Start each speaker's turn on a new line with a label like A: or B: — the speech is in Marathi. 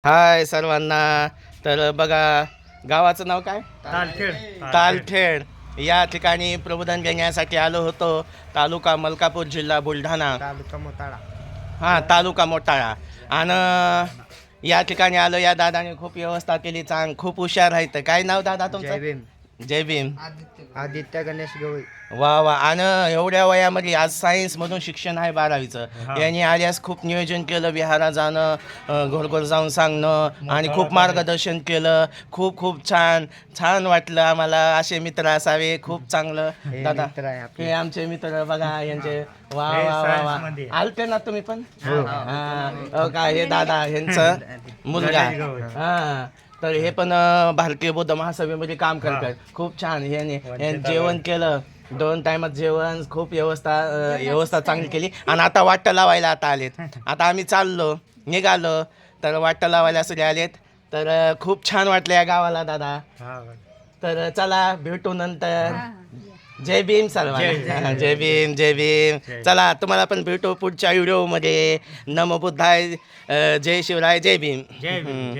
A: हाय सर्वांना. तर बघा, गावाचं नाव काय?
B: तालखेड.
A: तालखेड. या ठिकाणी प्रबोधन घेण्यासाठी आलो होतो. तालुका मलकापूर, जिल्हा बुलढाणा.
B: तालुका मोताळा.
A: तालुका मोताळा. आणि या ठिकाणी आलो. या दादाने खूप व्यवस्था केली, खूप हुशार आहे. काय नाव दादा
B: जय
A: तुमचं?
B: भीम.
A: जय भीम.
B: आदित्य गणेश गवळी.
A: वा वा. आणि एवढ्या वयामध्ये आज सायन्समधून शिक्षण आहे 12वीचं. यांनी आल्यास खूप नियोजन केलं, विहारात जाणं, घोरघोर जाऊन सांगणं आणि खूप मार्गदर्शन केलं. खूप खूप छान छान वाटलं आम्हाला. असे मित्र असावे, खूप चांगलं.
B: हे
A: दादा
B: मित्र आहे आपले.
A: हे आमचे मित्र बघा यांचे. वा
B: हे
A: वा वा वा.
B: सायन्समध्ये.
A: आलते ना तुम्ही पण?
B: हो.
A: काय हे दादा यांचं मुलगा.
B: गणेश गवळी.
A: तर हे पण भारतीय बौद्ध महासभेमध्ये काम करतात. खूप छान. यांनी जेवण केलं, 2 टायमात जेवण, खूप व्यवस्था चांगली केली. आणि आता वाटं लावायला आलेत. आता आम्ही चाललो, निघालो, तर वाटं लावायला सगळे आलेत. तर खूप छान वाटलं या गावाला दादा. तर चला भेटू नंतर. जय भीम सर्वांना. जय भीम, जय भीम. चला तुम्हाला पण भेटू पुढच्या व्हिडिओमध्ये. नमो बुद्धाय, जय शिवराय, जय भीम.
B: जय भीम.